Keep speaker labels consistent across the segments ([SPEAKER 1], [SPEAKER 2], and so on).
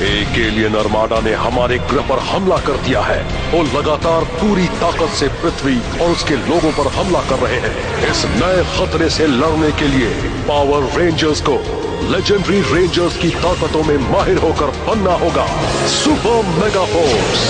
[SPEAKER 1] एक alien armada ने हमारे ग्रह पर हमला कर दिया है। वो लगातार पूरी ताकत से पृथ्वी और उसके लोगों पर हमला कर रहे हैं। इस नए खतरे से लड़ने के लिए पावर रेंजर्स को लेजेंडरी रेंजर्स की ताकतों में माहिर होकर बनना होगा। Super mega force.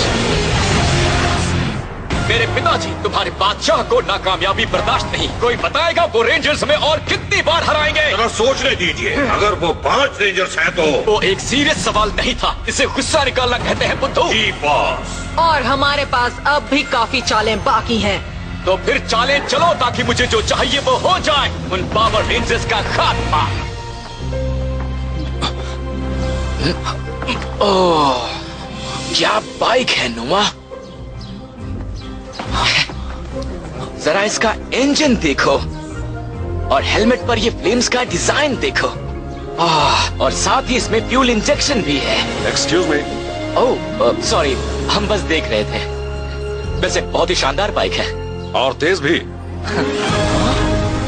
[SPEAKER 2] मेरे पिताजी, तुम्हारे बादशाह को नाकामयाबी बर्दाश्त नहीं। कोई बताएगा वो रेंजर्स हमें और कितनी बार हराएंगे?
[SPEAKER 3] जरा सोचने दीजिए। अगर वो 5 रेंजर्स हैं तो
[SPEAKER 2] वो एक सीरियस सवाल नहीं था, इसे गुस्सा निकालना कहते हैं बुद्धू।
[SPEAKER 3] जी बॉस।
[SPEAKER 4] और हमारे पास अब भी काफी चालें बाकी हैं।
[SPEAKER 2] तो फिर चालें चलो ताकि मुझे जो चाहिए वो हो जाए। उन पावर रेंजर्स का खात्मा। ओह, क्या बाइक है नुमा। जरा इसका इंजन देखो और हेलमेट पर ये फ्लेम्स का डिजाइन देखो। और साथ ही इसमें फ्यूल इंजेक्शन भी है।
[SPEAKER 1] Excuse me.
[SPEAKER 2] ओह सॉरी, हम बस देख रहे थे। वैसे बहुत ही शानदार बाइक है
[SPEAKER 1] और तेज भी।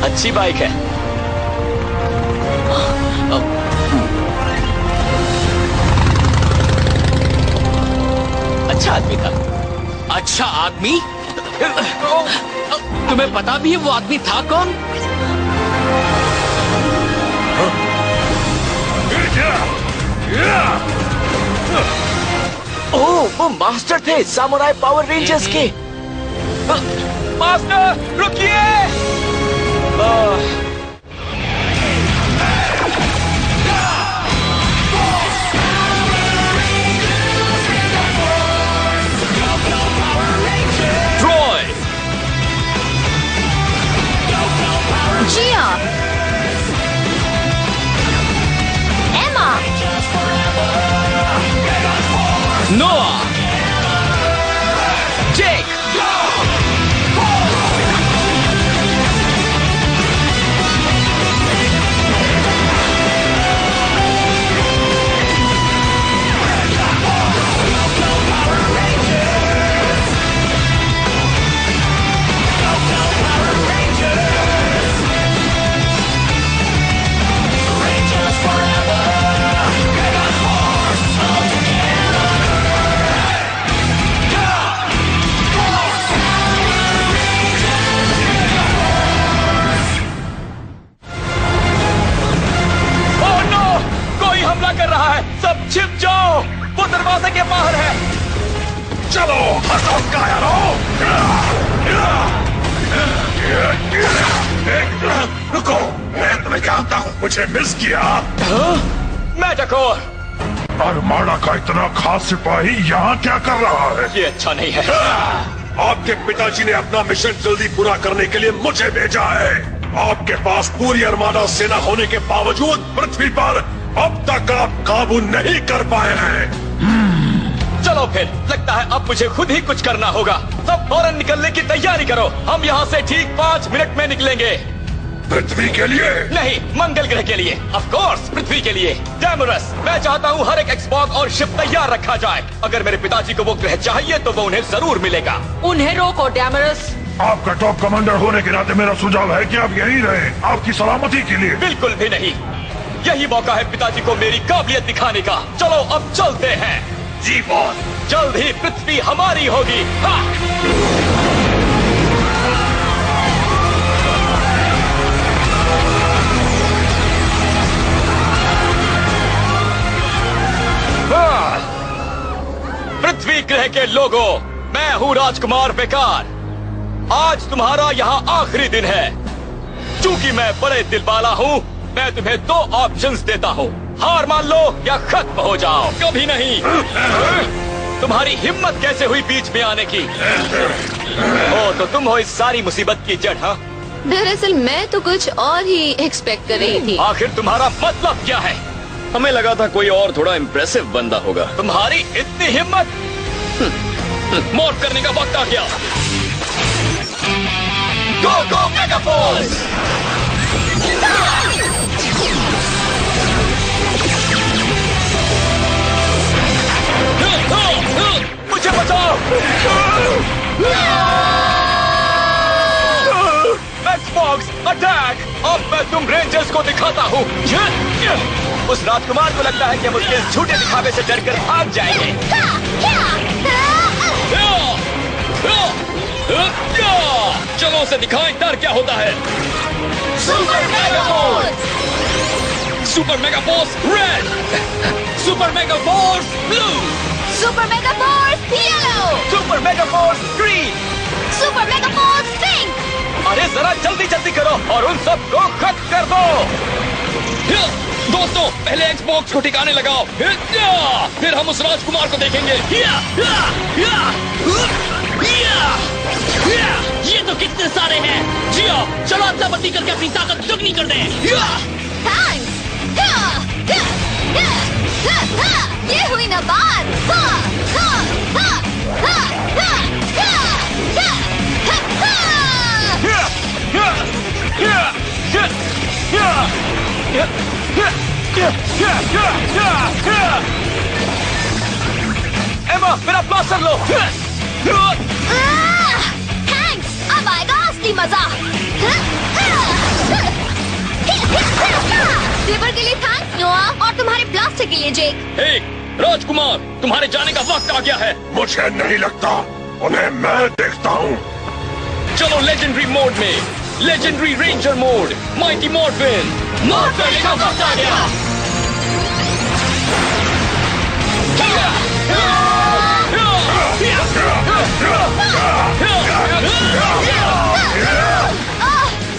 [SPEAKER 2] अच्छी बाइक है। अच्छा आदमी था।
[SPEAKER 5] अच्छा आदमी? तुम्हें पता भी है वो आदमी था कौन?
[SPEAKER 2] ओह, वो मास्टर थे सामुराई पावर रेंजर्स के। मास्टर रुकिए।
[SPEAKER 4] जिया, एमा,
[SPEAKER 2] नोआ, जेक, कर रहा है। सब छिप जाओ, वो दरवाजे के बाहर है।
[SPEAKER 3] चलो रुको, मैं तुम्हें जानता हूँ। मुझे मिस किया।
[SPEAKER 2] मैटाकोर,
[SPEAKER 3] आर्माडा का इतना खास सिपाही यहाँ क्या कर रहा है?
[SPEAKER 2] ये अच्छा नहीं है।
[SPEAKER 3] आपके पिताजी ने अपना मिशन जल्दी पूरा करने के लिए मुझे भेजा है। आपके पास पूरी आर्माडा सेना होने के बावजूद पृथ्वी पर अब तक आप काबू नहीं कर पाए हैं।
[SPEAKER 2] चलो फिर, लगता है अब मुझे खुद ही कुछ करना होगा। सब फौरन निकलने की तैयारी करो। हम यहाँ से ठीक 5 मिनट में निकलेंगे।
[SPEAKER 3] पृथ्वी के लिए?
[SPEAKER 2] नहीं, मंगल ग्रह के लिए। ऑफ कोर्स पृथ्वी के लिए। डैमरस, मैं चाहता हूँ हर एक एक्सबॉग और शिप तैयार रखा जाए। अगर मेरे पिताजी को वो ग्रह चाहिए तो वो उन्हें जरूर मिलेगा।
[SPEAKER 4] उन्हें रोको डैमरस।
[SPEAKER 3] आपका टॉप कमांडर होने के नाते मेरा सुझाव है कि आप यहीं रहें, आपकी सलामती के लिए।
[SPEAKER 2] बिल्कुल भी नहीं। यही मौका है पिताजी को मेरी काबिलियत दिखाने का। चलो अब चलते हैं।
[SPEAKER 3] जी बॉस।
[SPEAKER 2] जल्द ही पृथ्वी हमारी होगी। हाँ। पृथ्वी ग्रह के लोगों, मैं हूँ राजकुमार बेकार। आज तुम्हारा यहाँ आखिरी दिन है। चूंकि मैं बड़े दिल वाला हूँ, मैं तुम्हें 2 ऑप्शंस देता हूँ। हार मान लो या खत्म हो जाओ। कभी नहीं। तुम्हारी हिम्मत कैसे हुई बीच में आने की? ओ, तो तुम हो इस सारी मुसीबत की जड़? हाँ,
[SPEAKER 6] दरअसल मैं तो कुछ और ही एक्सपेक्ट कर रही थी।
[SPEAKER 2] आखिर तुम्हारा मतलब क्या है?
[SPEAKER 5] हमें लगा था कोई और थोड़ा इम्प्रेसिव बंदा होगा।
[SPEAKER 2] तुम्हारी इतनी हिम्मत? मौत करने का वक्त आ गया। गो गो मेगा फोर्स! मुझे बचाओ! Xbox attack! अब मैं तुम रेंजर्स को दिखाता हूँ। उस राजकुमार को लगता है कि हम उसके झूठे दिखावे से डरकर भाग जाएंगे।
[SPEAKER 5] चलो उसे दिखाएं डर क्या होता है।
[SPEAKER 6] Super mega force,
[SPEAKER 5] super mega force red, super mega force blue,
[SPEAKER 6] super mega force yellow,
[SPEAKER 2] super mega force green,
[SPEAKER 6] super mega force pink.
[SPEAKER 2] अरे जरा जल्दी जल्दी करो और उन सबको खत्म कर दो।
[SPEAKER 5] दोस्तों पहले एक्सबॉक्स को ठिकाने लगाओ, फिर हम उस राजकुमार को देखेंगे।
[SPEAKER 7] ये तो कितने सारे हैं। जियो चलो अदला बदली करके अपनी ताकत दुगनी कर दें।
[SPEAKER 6] थैंक्स। ये हुई ना बात।
[SPEAKER 2] एमा मेरा ब्लास्टर लो।
[SPEAKER 6] थैंक्स, अब आएगा असली मजा। रिवर के लिए थैंक्स नोआ, और तुम्हारे ब्लास्टर के लिए जेक।
[SPEAKER 5] हे राजकुमार, तुम्हारे जाने का वक्त आ गया है।
[SPEAKER 3] मुझे नहीं लगता, उन्हें मैं देखता हूँ।
[SPEAKER 5] चलो लेजेंडरी मोड में, legendary ranger mode, mighty morphine.
[SPEAKER 7] Morphine का वक्त आ गया।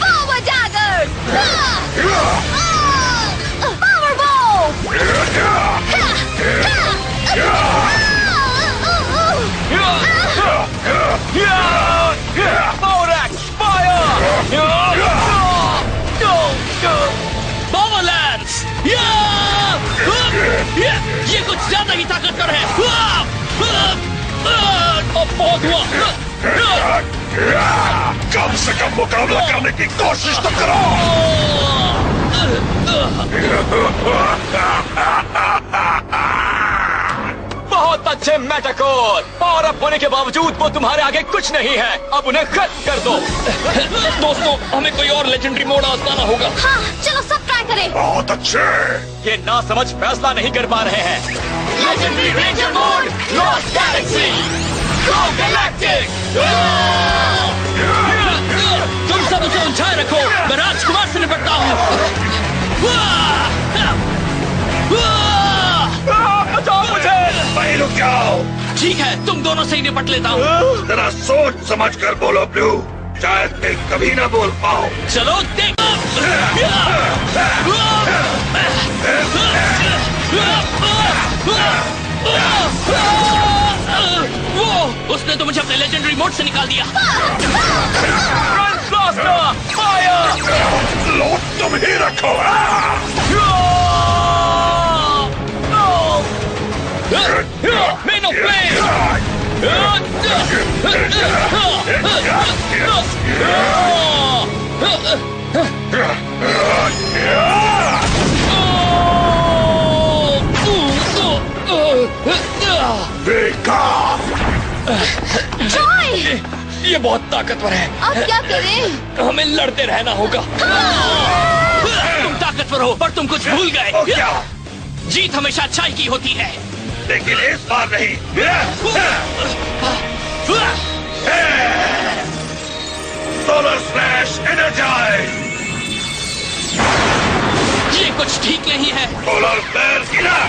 [SPEAKER 6] Power daggers! Power bow!
[SPEAKER 2] Power axe, fire!
[SPEAKER 7] Power lens. ये कुछ ज्यादा ही ताकतवर है।
[SPEAKER 5] अब बहुत हुआ।
[SPEAKER 3] कम से कम मुकाबला करने की कोशिश तो करो।
[SPEAKER 2] बहुत अच्छे मेटाकोर। पावर अप होने के बावजूद वो तुम्हारे आगे कुछ नहीं है। अब उन्हें खत्म कर दो।
[SPEAKER 5] दोस्तों हमें कोई और लेजेंडरी मोड आजमाना होगा।
[SPEAKER 6] हाँ, चलो सब ट्राई करें।
[SPEAKER 3] बहुत अच्छे।
[SPEAKER 2] ये ना समझ फैसला नहीं कर पा रहे हैं।
[SPEAKER 7] Legendary ranger mode, lost galaxy, go galactic. तुम सब उसे उलझाए रखो, मैं राजकुमार से निपटता हूँ।
[SPEAKER 2] बचाओ मुझे।
[SPEAKER 3] भाई रुक जाओ।
[SPEAKER 7] ठीक है, तुम दोनों से ही निपट लेता हूँ।
[SPEAKER 3] जरा सोच समझ कर बोलो ब्लू, शायद मैं कभी ना बोल पाओ।
[SPEAKER 7] चलो देखो। वो उसने तो मुझे अपने लेजेंडरी मोड से निकाल दिया।
[SPEAKER 2] Blaster, fire!
[SPEAKER 3] लो तुम ही रखो।
[SPEAKER 5] Main of flame.
[SPEAKER 6] ट्राई!
[SPEAKER 5] ये बहुत ताकतवर है।
[SPEAKER 6] अब क्या करें?
[SPEAKER 5] हमें लड़ते रहना होगा।
[SPEAKER 7] तुम ताकतवर हो पर तुम कुछ भूल गए।
[SPEAKER 3] ओ क्या?
[SPEAKER 7] जीत हमेशा अच्छाई की होती है।
[SPEAKER 3] लेकिन इस बार नहीं। Solar slash energise.
[SPEAKER 7] ये कुछ ठीक नहीं है।
[SPEAKER 3] सोलर फ्लेयर गिरा।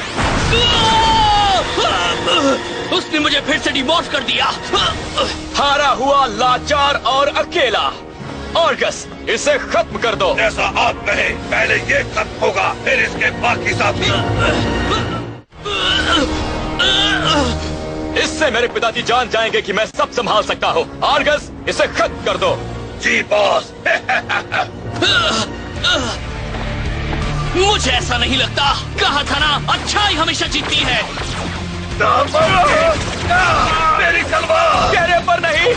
[SPEAKER 7] उसने मुझे फिर से डिमॉर्फ कर दिया।
[SPEAKER 2] हारा हुआ, लाचार और अकेला। ऑर्गस, इसे खत्म कर दो।
[SPEAKER 3] जैसा आप कहे, पहले ये खत्म होगा, फिर इसके बाकी साथी।
[SPEAKER 2] इससे मेरे पिताजी जान जाएंगे कि मैं सब संभाल सकता हूँ। ऑर्गस, इसे खत्म कर दो।
[SPEAKER 3] जी बॉस।
[SPEAKER 7] मुझे ऐसा नहीं लगता। कहा था ना, अच्छाई हमेशा जीतती है।
[SPEAKER 3] मेरी तलवार।
[SPEAKER 2] चेहरे पर नहीं,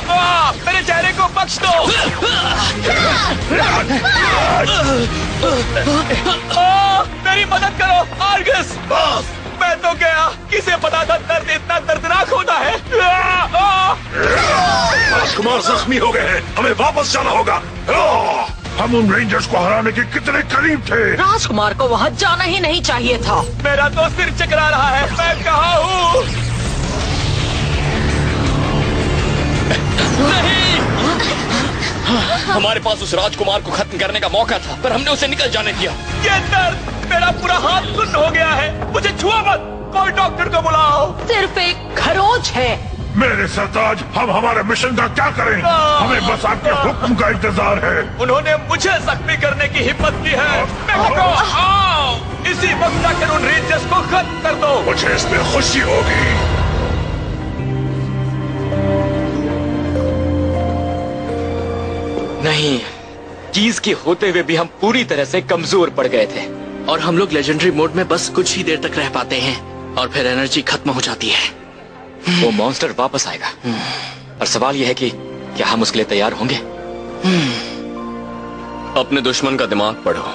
[SPEAKER 2] मेरे चेहरे को बख्श दो। मेरी मदद करो ऑर्गस।
[SPEAKER 3] बॉस,
[SPEAKER 2] मैं तो गया, किसे पता था दर्द इतना दर्दनाक होता है।
[SPEAKER 3] राजकुमार जख्मी हो गए हैं, हमें वापस जाना होगा। हम उन रेंजर्स को हराने के कितने करीब थे।
[SPEAKER 4] राजकुमार को वहाँ जाना ही नहीं चाहिए था।
[SPEAKER 2] मेरा तो सिर चकरा रहा है, मैं कहाँ हूँ?
[SPEAKER 5] नहीं! हमारे पास उस राजकुमार को खत्म करने का मौका था, पर हमने उसे निकल जाने दिया।
[SPEAKER 2] ये दर्द, मेरा पूरा हाथ सुन्न हो गया है। मुझे छुआ मत, कोई डॉक्टर को बुलाओ।
[SPEAKER 4] सिर्फ एक खरोच है।
[SPEAKER 3] मेरे सरताज, हम हमारे मिशन का क्या करें? हमें बस आपके हुक्म का इंतजार है।
[SPEAKER 2] उन्होंने मुझे जख्मी करने की हिम्मत की है। आओ, इसी वक्त जाकर उन रेंजर्स को खत्म कर दो।
[SPEAKER 3] मुझे इसमें खुशी होगी।
[SPEAKER 2] नहीं, कीज के होते हुए भी हम पूरी तरह से कमजोर पड़ गए थे।
[SPEAKER 7] और हम लोग लेजेंडरी मोड में बस कुछ ही देर तक रह पाते हैं और फिर एनर्जी खत्म हो जाती है।
[SPEAKER 2] वो मॉन्स्टर वापस आएगा और सवाल यह है कि क्या हम उसके लिए तैयार होंगे?
[SPEAKER 5] अपने दुश्मन का दिमाग पढ़ो,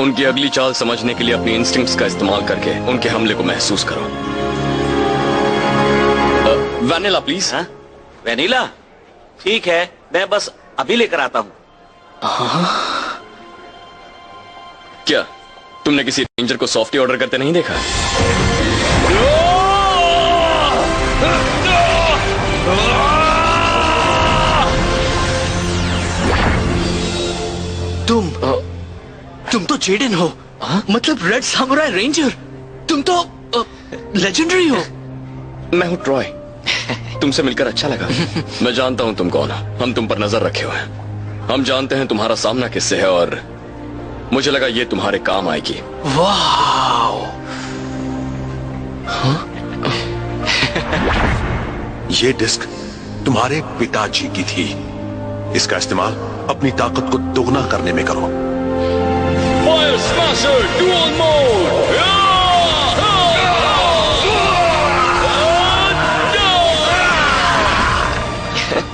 [SPEAKER 5] उनकी अगली चाल समझने के लिए अपनी इंस्टिंक्ट्स का इस्तेमाल करके उनके हमले को महसूस करो। Vanilla please.
[SPEAKER 8] वेनिला? ठीक है, मैं बस अभी लेकर आता हूँ।
[SPEAKER 5] क्या तुमने किसी रेंजर को सॉफ्टी ऑर्डर करते नहीं देखा?
[SPEAKER 7] तुम तो जेडन हो। मतलब रेड सामुराई रेंजर। तुम तो लेजेंडरी हो।
[SPEAKER 5] मैं हूँ ट्रॉय। तुमसे मिलकर अच्छा लगा। मैं जानता हूँ तुम कौन हो। हम तुम पर नजर रखे हुए हैं। हम जानते हैं तुम्हारा सामना किससे है और मुझे लगा ये तुम्हारे काम आएगी।
[SPEAKER 7] वाह!
[SPEAKER 1] ये डिस्क तुम्हारे पिताजी की थी। इसका इस्तेमाल अपनी ताकत को दोगुना करने में करो।
[SPEAKER 5] Fire smasher dual mode.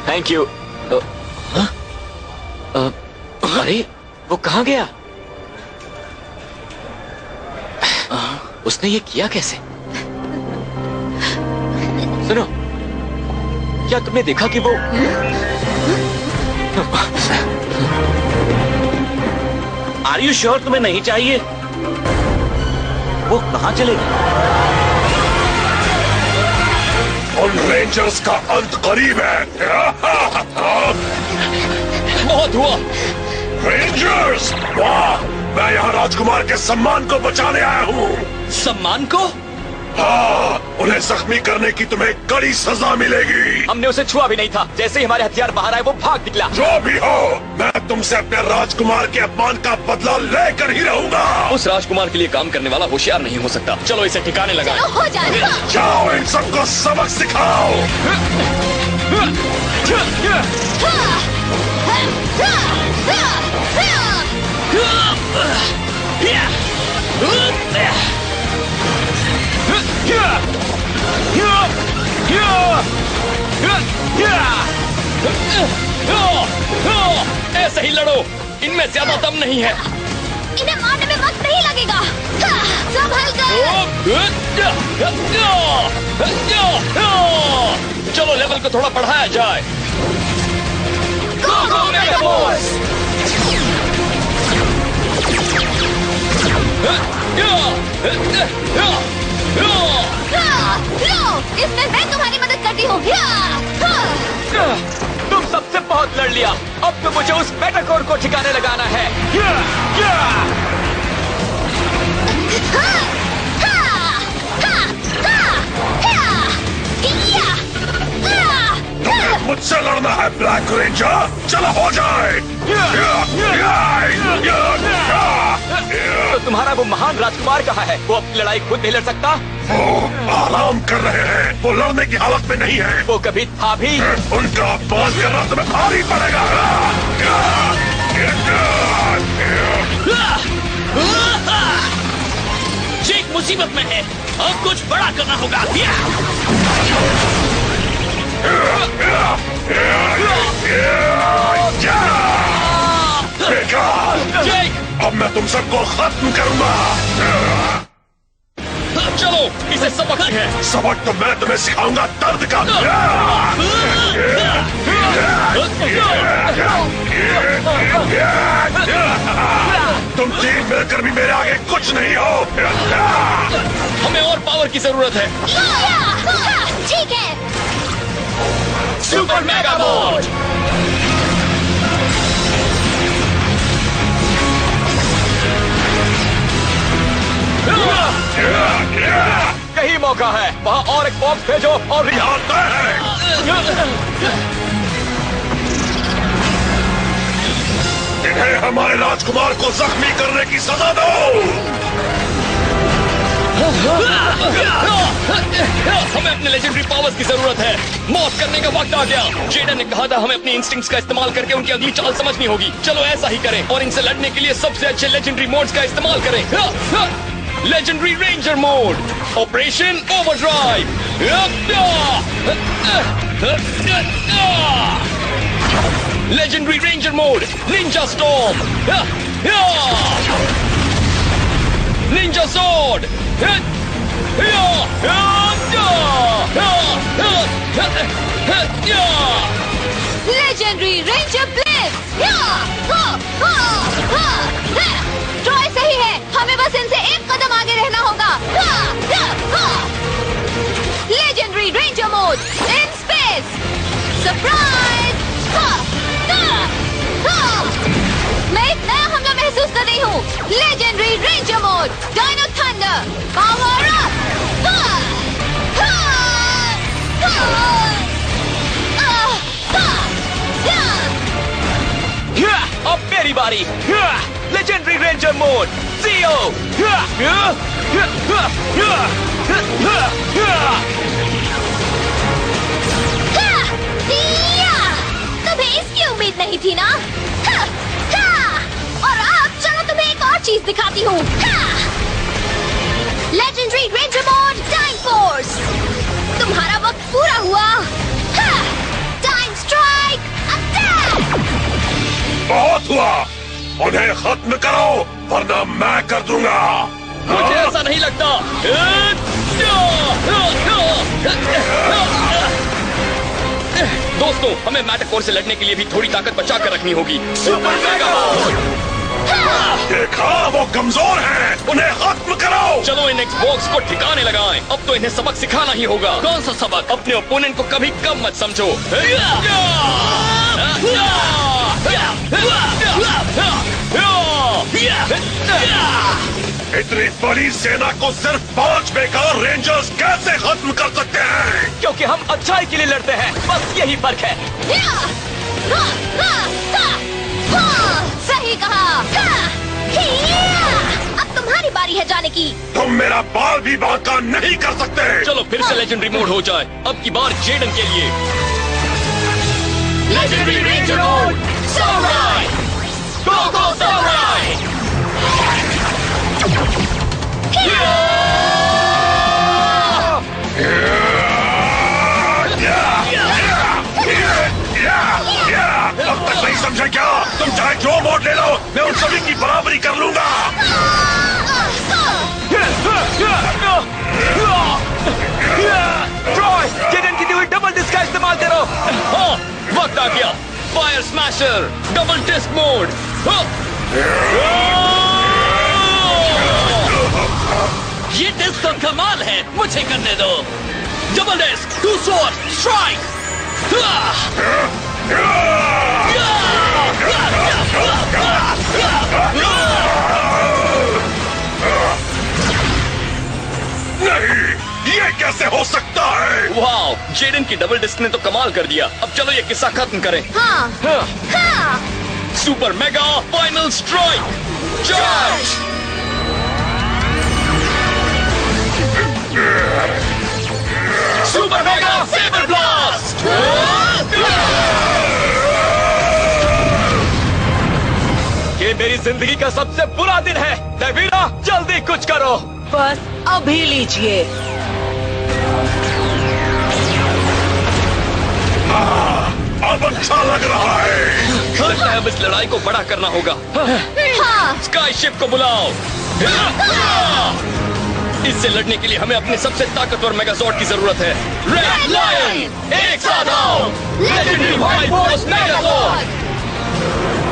[SPEAKER 2] Thank you. अरे वो कहाँ गया? उसने ये किया कैसे? सुनो, क्या तुमने देखा कि वो
[SPEAKER 8] आर यू श्योर तुम्हें नहीं चाहिए? वो कहाँ चले गए?
[SPEAKER 3] उन रेंजर्स का अंत करीब है।
[SPEAKER 5] बहुत हुआ।
[SPEAKER 3] रेंजर्स! वाह! मैं यहाँ राजकुमार के सम्मान को बचाने आया हूँ।
[SPEAKER 5] सम्मान को?
[SPEAKER 3] हाँ, उन्हें जख्मी करने की तुम्हें कड़ी सजा मिलेगी।
[SPEAKER 2] हमने उसे छुआ भी नहीं था। जैसे ही हमारे हथियार बाहर आए वो भाग निकला।
[SPEAKER 3] जो भी हो, मैं तुमसे अपने राजकुमार के अपमान का बदला लेकर ही रहूंगा।
[SPEAKER 5] उस राजकुमार के लिए काम करने वाला होशियार नहीं हो सकता। चलो इसे ठिकाने लगाएं।
[SPEAKER 6] हो जाएगा।
[SPEAKER 3] जाओ, इन सबको सबक सिखाओ।
[SPEAKER 5] ऐसे ही लड़ो, इनमें ज्यादा दम नहीं है।
[SPEAKER 6] इन्हें मारने में वक्त नहीं लगेगा। संभल कर।
[SPEAKER 5] चलो लेवल को थोड़ा बढ़ाया जाए।
[SPEAKER 6] Go, go, Mega Force! इसमें मैं तुम्हारी मदद करती हूँ।
[SPEAKER 2] तुम सबसे बहुत लड़ लिया। अब तो मुझे उस मेटाकोर को ठिकाने लगाना है।
[SPEAKER 3] मुझसे लड़ना है ब्लैक रेंजर? चलो हो जाए।
[SPEAKER 2] तो तुम्हारा वो महान राजकुमार कहाँ है? वो अपनी लड़ाई खुद नहीं लड़ सकता?
[SPEAKER 3] वो आराम कर रहे हैं। वो लड़ने की हालत में नहीं है।
[SPEAKER 2] वो कभी था भी?
[SPEAKER 3] उनका अपमान करना तुम्हें भारी पड़ेगा।
[SPEAKER 7] जेक मुसीबत में है। अब कुछ बड़ा करना होगा।
[SPEAKER 3] जेक, अब मैं तुम सबको खत्म करूंगा।
[SPEAKER 5] चलो इसे सबक है।
[SPEAKER 3] सबक तो मैं तुम्हें सिखाऊंगा दर्द का। तुम तीन मिलकर भी मेरे आगे कुछ नहीं हो।
[SPEAKER 5] हमें और पावर की जरूरत है।
[SPEAKER 6] ठीक है।
[SPEAKER 5] Super mega mode.
[SPEAKER 2] कहीं मौका है, वहाँ और एक बॉक्स भेजो और
[SPEAKER 3] आता है। इन्हें हमारे राजकुमार को जख्मी करने की सजा दो।
[SPEAKER 5] हमें अपने लेजेंडरी पावर्स की जरूरत है। मौत करने का वक्त आ गया। जेडन ने कहा था हमें अपनी इंस्टिंक्ट्स का इस्तेमाल करके उनकी अगली चाल समझनी होगी। चलो ऐसा ही करें और इनसे लड़ने के लिए सबसे अच्छे लेजेंडरी मोड्स का इस्तेमाल करें। Legendary ranger mode, operation overdrive, legendary ranger mode, Ninja storm, Ninja sword,
[SPEAKER 6] legendary ranger blitz. Troy सही है, हमें बस इनसे एक कदम आगे रहना होगा। Legendary ranger mode in space, surprise. मैं एक नया हमला महसूस कर रही हूँ। Legendary ranger mode, dino thunder, power up.
[SPEAKER 2] अब मेरी बारी। लेजेंडरी रेंजर मोड, सीओ।
[SPEAKER 6] तुम्हें इसकी उम्मीद नहीं थी ना? और अब चलो तुम्हें एक और चीज दिखाती हूँ। Legendary ranger mode, time force. तुम्हारा वक्त पूरा हुआ। Time strike, attack.
[SPEAKER 3] बहुत हुआ, उन्हें खत्म करो वरना मैं कर दूंगा।
[SPEAKER 5] मुझे ऐसा नहीं लगता। दोस्तों, हमें मैटाकोर से लड़ने के लिए भी थोड़ी ताकत बचा कर रखनी होगी। Super mega mode.
[SPEAKER 3] देखा, वो कमजोर हैं, उन्हें खत्म करो।
[SPEAKER 5] चलो इन एक्सबॉक्स को ठिकाने लगाएं। अब तो इन्हें सबक सिखाना ही होगा। कौन सा सबक? अपने ओपोनेंट को कभी कम मत समझो।
[SPEAKER 3] इतनी बड़ी सेना को सिर्फ 5 बेकार रेंजर्स कैसे खत्म कर सकते हैं?
[SPEAKER 2] क्योंकि हम अच्छाई के लिए लड़ते हैं, बस यही फर्क है।
[SPEAKER 6] सही कहा। अब तुम्हारी बारी है जाने की।
[SPEAKER 3] तुम मेरा बाल भी बांका नहीं कर सकते।
[SPEAKER 5] चलो फिर से लेजेंडरी मोड हो जाए। अब की बार जेडन के लिए।
[SPEAKER 6] Legendary ranger mode, samurai.
[SPEAKER 5] Go go samurai.
[SPEAKER 3] अब तक नहीं समझे क्या? तुम चाहे जो मोड ले लो, मैं उन सभी की बराबरी कर लूंगा।
[SPEAKER 2] ट्रॉय, जेडन की दी हुई डबल डिस्क का इस्तेमाल करो।
[SPEAKER 5] हाँ, वक्त आ गया। Fire smasher, double disc mode. ये डिस्क तो कमाल है, मुझे करने दो। Double disc, two sword, strike.
[SPEAKER 3] नहीं, ये कैसे हो सकता है?
[SPEAKER 5] वाओ, जेडन की डबल डिस्क ने तो कमाल कर दिया। अब चलो ये किस्सा खत्म करें।
[SPEAKER 6] हाँ।
[SPEAKER 5] Super mega final strike, charge. Super mega sabre blast.
[SPEAKER 2] ये मेरी जिंदगी का सबसे बुरा दिन है। देवीरा, जल्दी कुछ करो।
[SPEAKER 4] बस अभी लीजिए।
[SPEAKER 3] अब अच्छा लग रहा है।
[SPEAKER 5] लगता है अब इस लड़ाई को बड़ा करना होगा।
[SPEAKER 6] हाँ।
[SPEAKER 5] स्काई शिप को बुलाओ। इससे लड़ने के लिए हमें अपने सबसे ताकतवर मेगाजॉर्ड की जरूरत है। रेड लायन, एक साथ आओ। Legendary wild force megazord.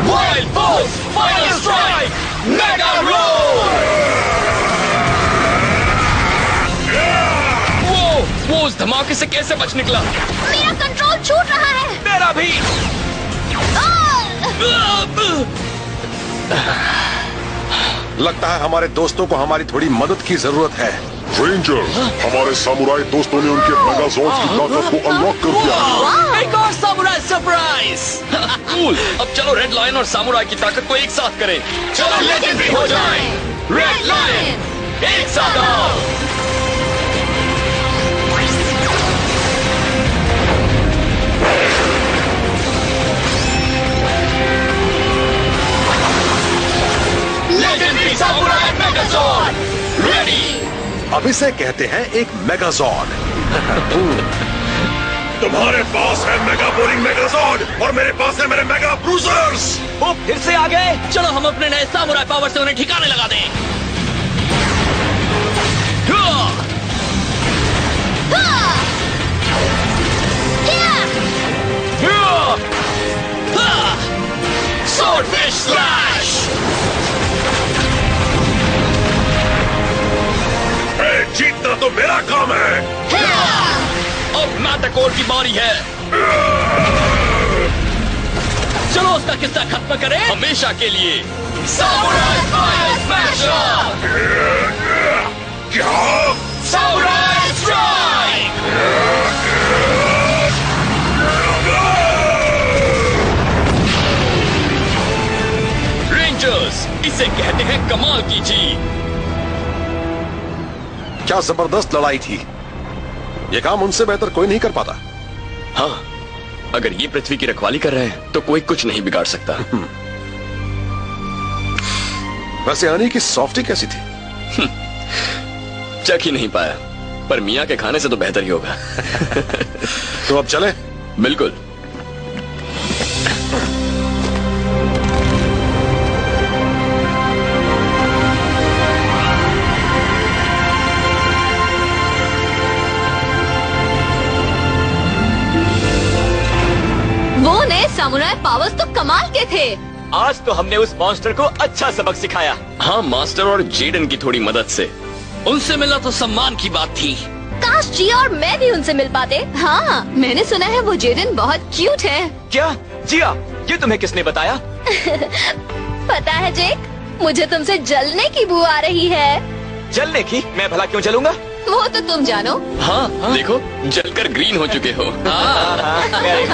[SPEAKER 5] Wild force final strike, mega roar. वो उस धमाके से कैसे बच निकला?
[SPEAKER 6] मेरा कंट्रोल छूट रहा है।
[SPEAKER 2] मेरा भी।
[SPEAKER 3] लगता है हमारे दोस्तों को हमारी थोड़ी मदद की जरूरत है।
[SPEAKER 1] रेंजर, हमारे सामुराई दोस्तों ने उनके मेगाजॉर्ड्स की ताकत को अनलॉक कर दिया है।
[SPEAKER 7] एक और सामुराई सरप्राइज।
[SPEAKER 5] कूल, अब चलो रेड लायन और सामुराई की ताकत को एक साथ करें। चलो लेजेंडरी हो जाएं। रेड लायन, एक साथ आओ। Legendary samurai megazord ready.
[SPEAKER 3] अब इसे कहते हैं एक मेगाजॉर्ड। तुम्हारे पास है मेगा बोरिंग मेगाजॉर्ड और मेरे पास है मेरे मेगा ब्रूजर्स।
[SPEAKER 2] वो फिर से आ गए।
[SPEAKER 7] चलो हम अपने नए सामुराई पावर से उन्हें ठिकाने लगा दें।
[SPEAKER 5] Swordfish slash.
[SPEAKER 3] जीतना तो मेरा काम है।
[SPEAKER 5] अब मैटाकोर की बारी है।
[SPEAKER 7] चलो उसका किस्सा खत्म करें
[SPEAKER 5] हमेशा के लिए। Samurai fire smasher.
[SPEAKER 3] क्या?
[SPEAKER 5] Samurai strike. रेंजर्स, इसे कहते हैं कमाल की जीत।
[SPEAKER 3] क्या जबरदस्त लड़ाई थी। ये काम उनसे बेहतर कोई नहीं कर पाता।
[SPEAKER 5] हाँ, अगर ये पृथ्वी की रखवाली कर रहे हैं तो कोई कुछ नहीं बिगाड़ सकता।
[SPEAKER 3] वैसे आनी की सॉफ्टी कैसी थी?
[SPEAKER 5] चख ही नहीं पाया, पर मियाँ के खाने से तो बेहतर ही होगा।
[SPEAKER 3] तो अब चले?
[SPEAKER 5] बिल्कुल।
[SPEAKER 6] वो नए सामुराई पावर्स तो कमाल के थे।
[SPEAKER 2] आज तो हमने उस मॉन्स्टर को अच्छा सबक सिखाया।
[SPEAKER 5] हाँ, मास्टर और जेडन की थोड़ी मदद से।
[SPEAKER 7] उनसे मिलना तो सम्मान की बात थी।
[SPEAKER 6] काश जिया और मैं भी उनसे मिल पाते। हाँ, मैंने सुना है वो जेडन बहुत क्यूट है।
[SPEAKER 2] क्या जिया, ये तुम्हें किसने बताया?
[SPEAKER 6] पता है जेक, मुझे तुमसे जलने की बू आ रही है।
[SPEAKER 2] जलने की? मैं भला क्यों जलूंगा?
[SPEAKER 6] वो तो तुम जानो।
[SPEAKER 5] हाँ, देखो जलकर ग्रीन हो चुके हो।
[SPEAKER 2] मेरी